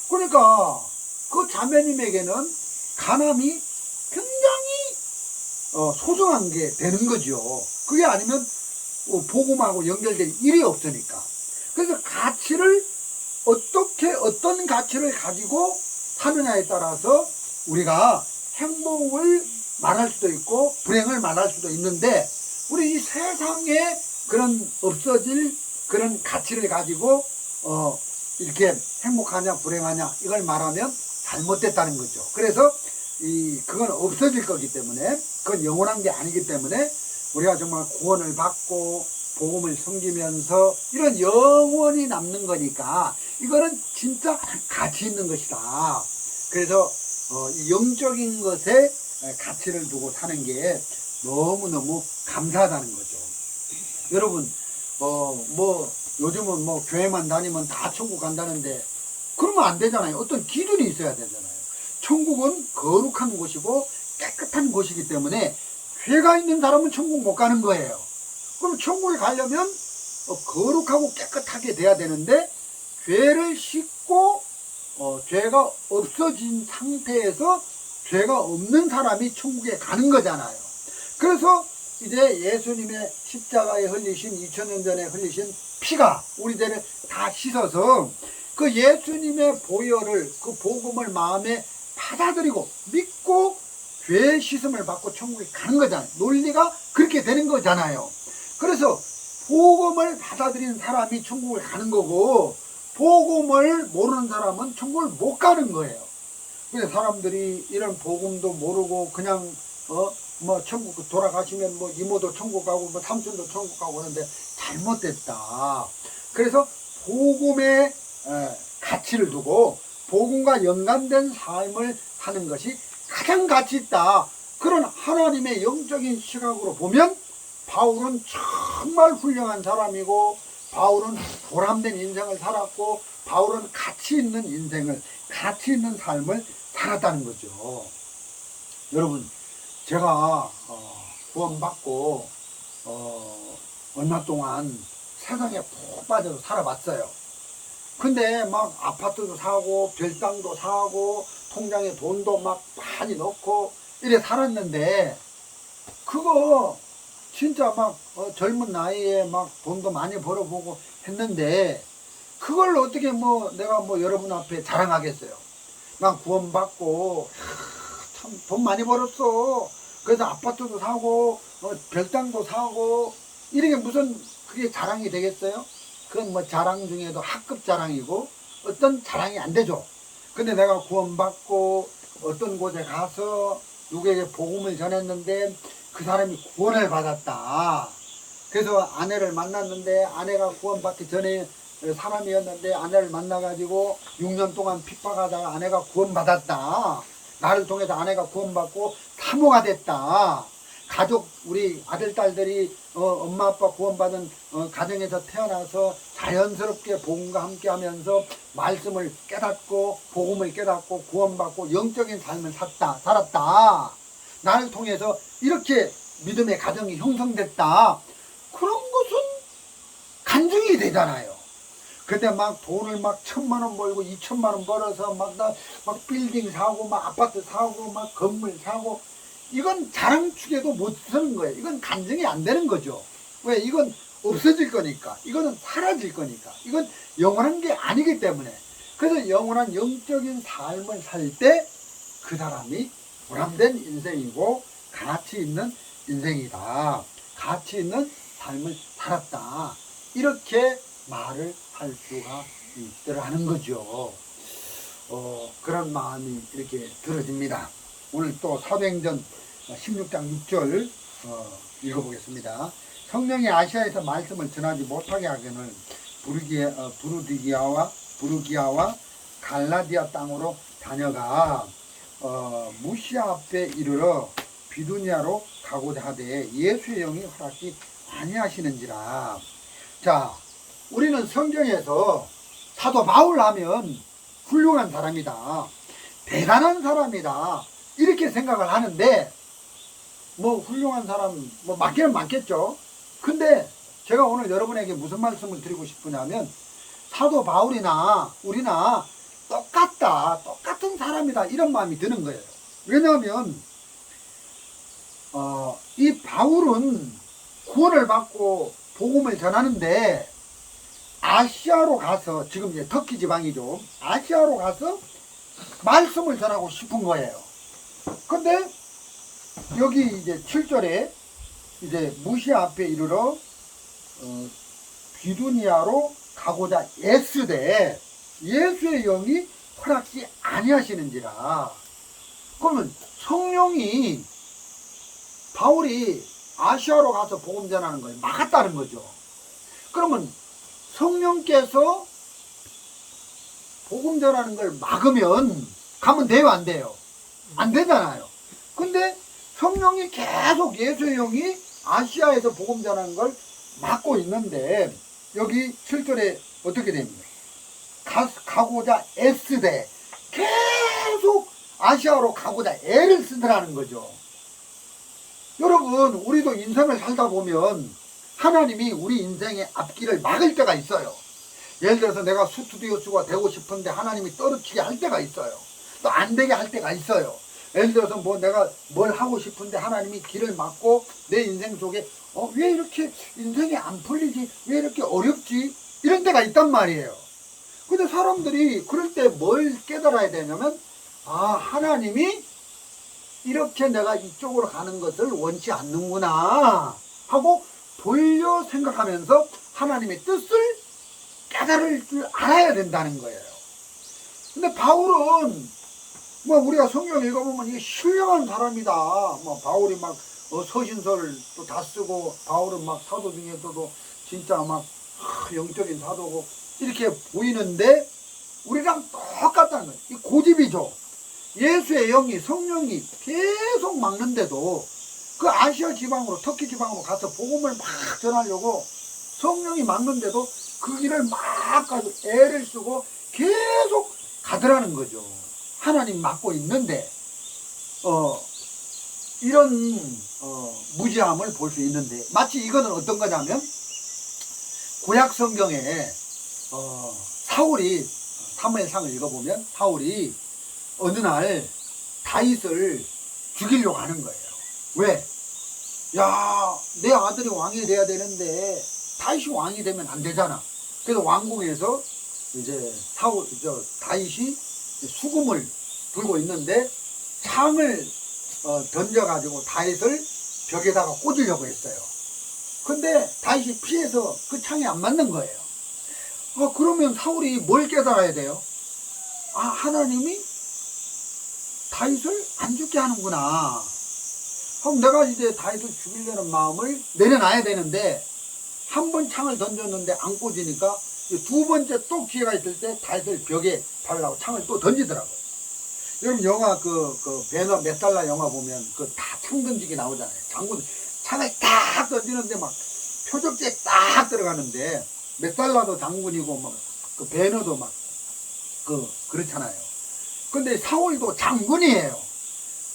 그러니까 그 자매님에게는 간암이 굉장히 소중한 게 되는 거죠. 그게 아니면 복음하고 연결될 일이 없으니까. 그래서 가치를 어떤 가치를 가지고 사느냐에 따라서 우리가 행복을 말할 수도 있고 불행을 말할 수도 있는데 우리 이 세상에 그런 없어질 그런 가치를 가지고 이렇게 행복하냐 불행하냐 이걸 말하면 잘못됐다는 거죠. 그래서 그건 없어질 거기 때문에 그건 영원한 게 아니기 때문에 우리가 정말 구원을 받고 복음을 섬기면서 이런 영원히 남는 거니까 이거는 진짜 가치 있는 것이다. 그래서 이 영적인 것에 가치를 두고 사는 게 너무너무 감사하다는 거죠. 여러분 요즘은 교회만 다니면 다 천국 간다는데 그러면 안 되잖아요. 어떤 기준이 있어야 되잖아요. 천국은 거룩한 곳이고 깨끗한 곳이기 때문에 죄가 있는 사람은 천국 못 가는 거예요. 그럼 천국에 가려면 거룩하고 깨끗하게 돼야 되는데 죄를 씻고 죄가 없어진 상태에서 죄가 없는 사람이 천국에 가는 거잖아요. 그래서 이제 예수님의 십자가에 흘리신 2000년 전에 흘리신 피가 우리 죄를 다 씻어서 그 예수님의 보혈을 그 복음을 마음에 받아들이고 믿고 죄 씻음을 받고 천국에 가는 거잖아요. 논리가 그렇게 되는 거잖아요. 그래서 복음을 받아들인 사람이 천국을 가는 거고 복음을 모르는 사람은 천국을 못 가는 거예요. 근데 사람들이 이런 복음도 모르고 그냥 천국 돌아가시면 이모도 천국 가고 삼촌도 천국 가고 하는데 잘못됐다. 그래서 복음의 가치를 두고 복음과 연관된 삶을 사는 것이 가장 가치 있다. 그런 하나님의 영적인 시각으로 보면 바울은 정말 훌륭한 사람이고, 바울은 보람된 인생을 살았고, 바울은 가치 있는 인생을, 가치 있는 삶을 살았다는 거죠. 여러분, 제가 구원받고 얼마 동안 세상에 푹 빠져서 살아봤어요. 근데 막 아파트도 사고 별장도 사고 통장에 돈도 막 많이 넣고 이래 살았는데, 그거 진짜 막 젊은 나이에 막 돈도 많이 벌어보고 했는데, 그걸 어떻게 뭐 내가 뭐 여러분 앞에 자랑하겠어요. 난 구원받고 참 돈 많이 벌었어. 그래서 아파트도 사고 별장도 사고, 이게 무슨 그게 자랑이 되겠어요? 그건 뭐 자랑 중에도 학급 자랑이고 어떤 자랑이 안 되죠. 근데 내가 구원받고 어떤 곳에 가서 누구에게 복음을 전했는데 그 사람이 구원을 받았다. 그래서 아내를 만났는데 아내가 구원받기 전에 사람이었는데 아내를 만나가지고 6년 동안 핍박하다가 아내가 구원받았다. 나를 통해서 아내가 구원받고 사모가 됐다. 가족, 우리 아들, 딸들이 엄마 아빠 구원받은 가정에서 태어나서 자연스럽게 복음과 함께 하면서 말씀을 깨닫고 복음을 깨닫고 구원받고 영적인 삶을 살았다. 나를 통해서 이렇게 믿음의 가정이 형성됐다. 그런 것은 간증이 되잖아요. 근데 막 돈을 막 1,000만 원 벌고 2,000만 원 벌어서 막 빌딩 사고 막 아파트 사고 막 건물 사고, 이건 자랑축에도 못 쓰는 거예요. 이건 간증이 안 되는 거죠. 왜? 이건 없어질 거니까. 이거는 사라질 거니까. 이건 영원한 게 아니기 때문에. 그래서 영원한 영적인 삶을 살 때 그 사람이 보람된 인생이고 가치 있는 인생이다. 가치 있는 삶을 살았다. 이렇게 말을 할 수가 있더라는 거죠. 그런 마음이 이렇게 들어집니다. 오늘 또 사도행전 16장 6절 읽어보겠습니다. 성령이 아시아에서 말씀을 전하지 못하게 하기는 부르기아와 갈라디아 땅으로 다녀가 무시아 앞에 이르러 비두니아로 가고자 하되 예수의 영이 허락지 아니하시는지라. 자, 우리는 성경에서 사도 바울 하면 훌륭한 사람이다, 대단한 사람이다, 이렇게 생각을 하는데, 뭐 훌륭한 사람 뭐 많기는 많겠죠. 근데 제가 오늘 여러분에게 무슨 말씀을 드리고 싶으냐면, 사도 바울이나 우리나 똑같다, 똑같은 사람이다, 이런 마음이 드는 거예요. 왜냐하면 이 바울은 구원을 받고 복음을 전하는데 아시아로 가서, 지금 이제 터키 지방이죠, 아시아로 가서 말씀을 전하고 싶은 거예요. 근데 여기 이제 7절에 이제 무시아 앞에 이르러 비두니아로 가고자 애쓰되 예수의 영이 허락지 아니하시는지라. 그러면 성령이 바울이 아시아로 가서 복음 전하는 걸 막았다는 거죠. 그러면 성령께서 복음 전하는 걸 막으면 가면 돼요, 안 돼요? 안 되잖아요. 근데 성령이 계속, 예수의 영이 아시아에서 복음 전하는 걸 막고 있는데, 여기 7절에 어떻게 됩니까? 가고자 애쓰되, 계속 아시아로 가고자 애를 쓰더라는 거죠. 여러분, 우리도 인생을 살다 보면 하나님이 우리 인생의 앞길을 막을 때가 있어요. 예를 들어서 내가 스튜디오수가 되고 싶은데 하나님이 떨어지게 할 때가 있어요. 또 안 되게 할 때가 있어요. 예를 들어서 뭐 내가 뭘 하고 싶은데 하나님이 길을 막고 내 인생 속에 왜 이렇게 인생이 안 풀리지? 왜 이렇게 어렵지? 이런 때가 있단 말이에요. 근데 사람들이 그럴 때 뭘 깨달아야 되냐면, 하나님이 이렇게 내가 이쪽으로 가는 것을 원치 않는구나 하고 돌려 생각하면서 하나님의 뜻을 깨달을 줄 알아야 된다는 거예요. 근데 바울은 뭐 우리가 성경 읽어보면 이게 훌륭한 사람이다. 뭐 바울이 막 서신서를 다 쓰고, 바울은 막 사도 중에서도 진짜 막 영적인 사도고 이렇게 보이는데, 우리랑 똑같다는 거예요. 이 고집이죠. 예수의 영이, 성령이 계속 막는데도 그 아시아 지방으로, 터키 지방으로 가서 복음을 막 전하려고 성령이 막는데도 그 길을 막 가지고 애를 쓰고 계속 가더라는 거죠. 하나님 막고 있는데 이런 무지함을 볼 수 있는데, 마치 이거는 어떤 거냐면 구약 성경에 사울이, 사무엘상을 읽어보면 사울이 어느 날 다윗을 죽이려고 하는 거예요. 왜? 야, 내 아들이 왕이 돼야 되는데 다윗이 왕이 되면 안 되잖아. 그래서 왕궁에서 이제 다윗이 수금을 들고 있는데 창을 던져가지고 다윗을 벽에다가 꽂으려고 했어요. 근데 다윗이 피해서 그 창에 안 맞는 거예요. 그러면 사울이 뭘 깨달아야 돼요? 하나님이 다윗을 안 죽게 하는구나. 그럼 내가 이제 다윗을 죽이려는 마음을 내려놔야 되는데, 한 번 창을 던졌는데 안 꽂으니까 두 번째 또 기회가 있을 때 다윗을 벽에 발라고 창을 또 던지더라고요. 여러분 영화 배너 메탈라 영화 보면 다 창 던지기 나오잖아요. 장군 창을 딱 던지는데 막 표적지에 딱 들어가는데, 메탈라도 장군이고 막 그 배너도 막 그렇잖아요. 근데 사울도 장군이에요.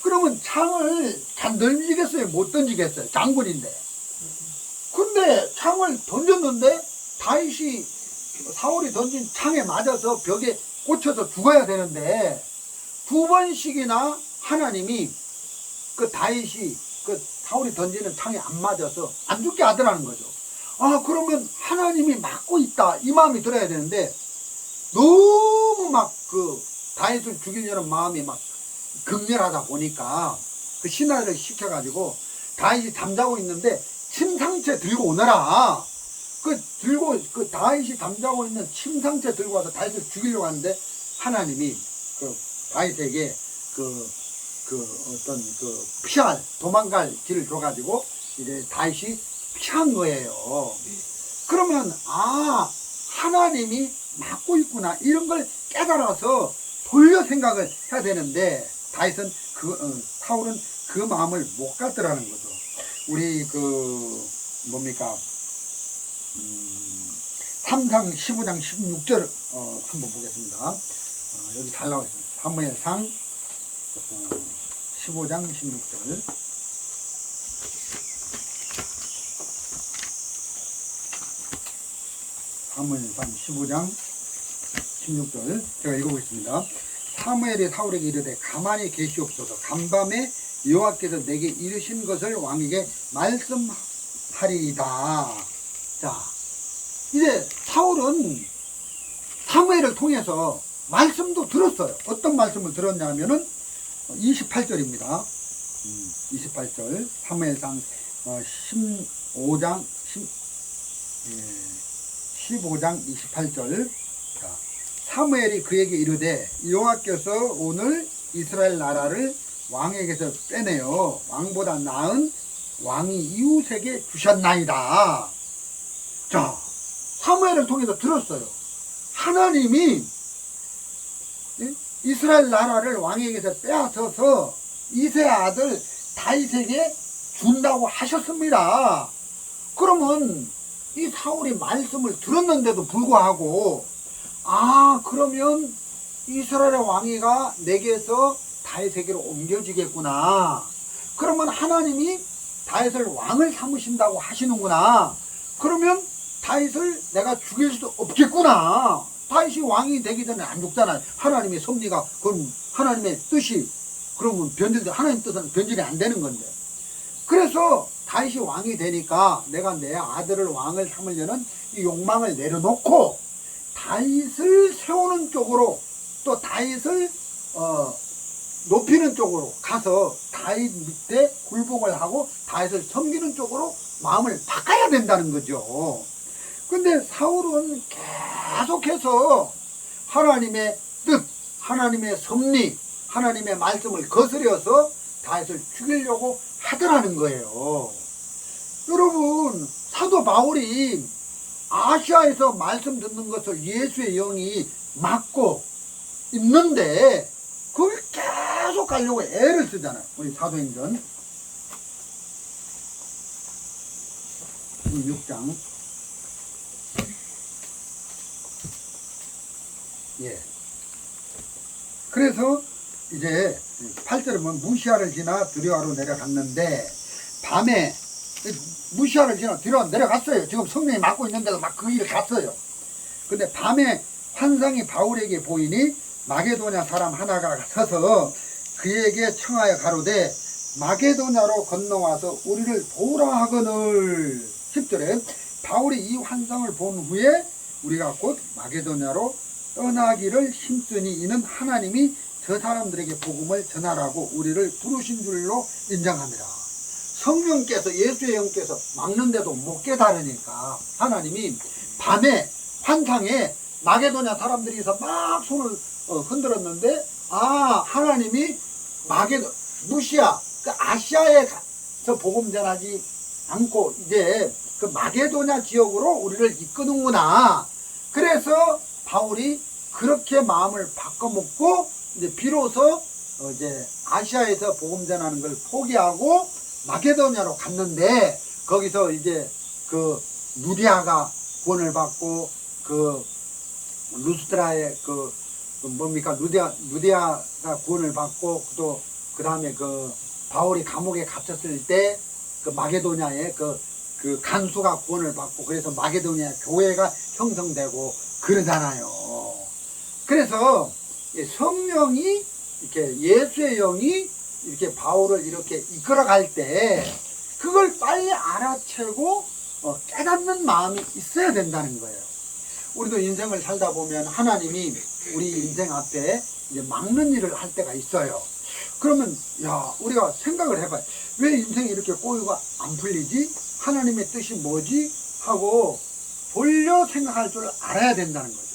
그러면 창을 잘 던지겠어요? 못 던지겠어요? 장군인데. 근데 창을 던졌는데 다윗이 사울이 던진 창에 맞아서 벽에 꽂혀서 죽어야 되는데, 두 번씩이나 하나님이 다윗이 사울이 던지는 창에 안 맞아서 안 죽게 하더라는 거죠. 그러면 하나님이 막고 있다, 이 마음이 들어야 되는데, 너무 막 다윗을 죽이려는 마음이 막 극렬하다 보니까 그 신하를 시켜가지고 다윗이 잠자고 있는데 침상채 들고 오너라. 다윗이 잠자고 있는 침상채 들고 와서 다윗을 죽이려고 하는데, 하나님이 다윗에게 도망갈 길을 줘가지고 이제 다윗이 피한 거예요. 그러면 하나님이 막고 있구나, 이런 걸 깨달아서 돌려 생각을 해야 되는데, 다윗은 사울은 그 마음을 못 갖더라는 거죠. 우리 3상 15장 16절 한번 보겠습니다. 여기 잘 나와 있습니다. 사무엘상 15장 16절. 사무엘상 15장 16절 제가 읽어보겠습니다. 사무엘이 사울에게 이르되 가만히 계시옵소서. 간밤에 여호와께서 내게 이르신 것을 왕에게 말씀하리이다. 자, 이제 사울은 사무엘을 통해서 말씀도 들었어요. 어떤 말씀을 들었냐면은 28절입니다. 28절 사무엘상 15장 28절. 자, 사무엘이 그에게 이르되 여호와께서 오늘 이스라엘 나라를 왕에게서 빼내어 왕보다 나은 왕이 이웃에게 주셨나이다. 자, 사무엘을 통해서 들었어요. 하나님이 이스라엘 나라를 왕에게서 빼앗아서 이세 아들 다윗에게 준다고 하셨습니다. 그러면 이 사울이 말씀을 들었는데도 불구하고, 그러면 이스라엘의 왕위가 내게서 다윗에게로 옮겨지겠구나. 그러면 하나님이 다윗을 왕을 삼으신다고 하시는구나. 그러면 다윗을 내가 죽일 수도 없겠구나. 다윗이 왕이 되기 전에 안 죽잖아요. 하나님의 섭리가, 그럼 하나님의 뜻이, 그러면 하나님 뜻은 변질이 안 되는 건데. 그래서 다윗이 왕이 되니까 내가 내 아들을 왕을 삼으려는 이 욕망을 내려놓고 다윗을 세우는 쪽으로, 또 다윗을 높이는 쪽으로 가서 다윗 밑에 굴복을 하고 다윗을 섬기는 쪽으로 마음을 바꿔야 된다는 거죠. 근데 사울은 계속해서 하나님의 뜻, 하나님의 섭리, 하나님의 말씀을 거스려서 다윗을 죽이려고 하더라는 거예요. 여러분, 사도 바울이 아시아에서 말씀 듣는 것을 예수의 영이 막고 있는데 그걸 계속 가려고 애를 쓰잖아요. 우리 사도행전 6장. 예. 그래서 이제 8절에 보면 무시아를 지나 드로아로 내려갔는데 밤에 무시아를 지나 드로아 내려갔어요. 지금 성령이 막고 있는데도 막 그 일을 갔어요. 근데 밤에 환상이 바울에게 보이니 마게도냐 사람 하나가 서서 그에게 청하여 가로되 마게도냐로 건너와서 우리를 도우라 하거늘. 10절에 바울이 이 환상을 본 후에 우리가 곧 마게도냐로 떠나기를 힘쓰니 이는 하나님이 저 사람들에게 복음을 전하라고 우리를 부르신 줄로 인정합니다. 성령께서 예수의 영께서 막는데도 못 깨달으니까 하나님이 밤에 환상에 마게도냐 사람들이서 막 손을 흔들었는데 하나님이 무시아 그 아시아에서 복음 전하지 않고 이제 그 마게도냐 지역으로 우리를 이끄는구나. 그래서 바울이 그렇게 마음을 바꿔먹고 이제 비로소 이제 아시아에서 복음 전하는 걸 포기하고 마게도냐로 갔는데 거기서 이제 그 누디아가 구원을 받고 그 루스드라의 누디아가 구원을 받고 또 그 다음에 그 바울이 감옥에 갇혔을 때 그 마게도냐의 그 간수가 구원을 받고 그래서 마게도냐 교회가 형성되고 그러잖아요. 그래서 성령이 이렇게 예수의 영이 이렇게 바울을 이렇게 이끌어갈 때 그걸 빨리 알아채고 깨닫는 마음이 있어야 된다는 거예요. 우리도 인생을 살다 보면 하나님이 우리 인생 앞에 이제 막는 일을 할 때가 있어요. 그러면 우리가 생각을 해봐요. 왜 인생이 이렇게 꼬이고 안 풀리지? 하나님의 뜻이 뭐지? 하고 돌려 생각할 줄 알아야 된다는 거죠.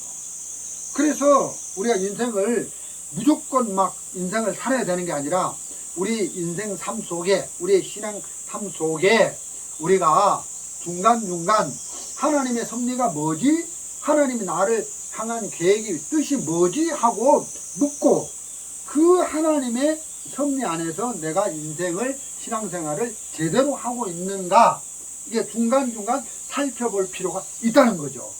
그래서 우리가 인생을 무조건 막 인생을 살아야 되는 게 아니라 우리 인생 삶 속에 우리의 신앙 삶 속에 우리가 중간중간 하나님의 섭리가 뭐지? 하나님이 나를 향한 계획이 뜻이 뭐지? 하고 묻고 그 하나님의 섭리 안에서 내가 인생을 신앙생활을 제대로 하고 있는가 이게 중간중간 살펴볼 필요가 있다는 거죠.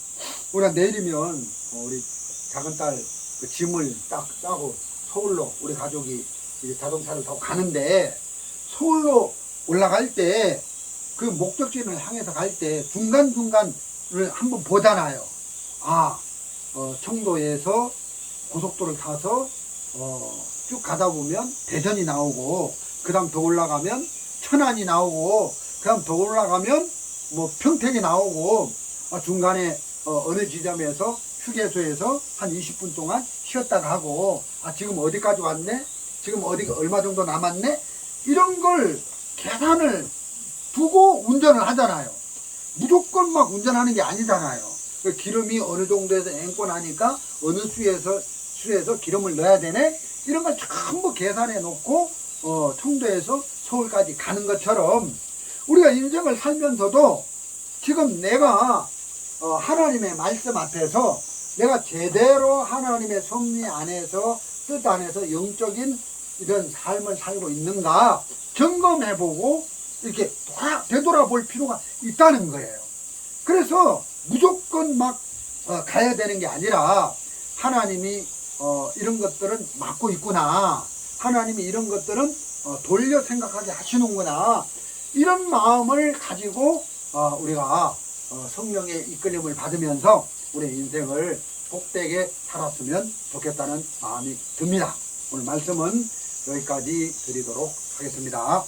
우리가 내일이면 우리 작은 딸 그 짐을 딱 싸고 서울로 우리 가족이 이제 자동차를 타고 가는데 서울로 올라갈 때 그 목적지를 향해서 갈 때 중간중간을 한번 보잖아요. 청도에서 고속도로를 타서 쭉 가다 보면 대전이 나오고 그 다음 더 올라가면 천안이 나오고 그 다음 더 올라가면 뭐 평택이 나오고 중간에 어느 지점에서 휴게소에서 한 20분 동안 쉬었다가 하고 지금 어디까지 왔네? 지금 어디가 얼마 정도 남았네? 이런 걸 계산을 두고 운전을 하잖아요. 무조건 막 운전하는 게 아니잖아요. 기름이 어느 정도에서 앵고 나니까 어느 수에서 기름을 넣어야 되네? 이런 걸 전부 계산해 놓고 청도에서 서울까지 가는 것처럼 우리가 인생을 살면서도 지금 내가 하나님의 말씀 앞에서 내가 제대로 하나님의 섭리 안에서 뜻 안에서 영적인 이런 삶을 살고 있는가 점검해보고 이렇게 되돌아볼 필요가 있다는 거예요. 그래서 무조건 막 가야 되는 게 아니라 하나님이 이런 것들은 막고 있구나. 하나님이 이런 것들은 돌려 생각하게 하시는구나. 이런 마음을 가지고 우리가 성령의 이끌림을 받으면서 우리 인생을 복되게 살았으면 좋겠다는 마음이 듭니다. 오늘 말씀은 여기까지 드리도록 하겠습니다.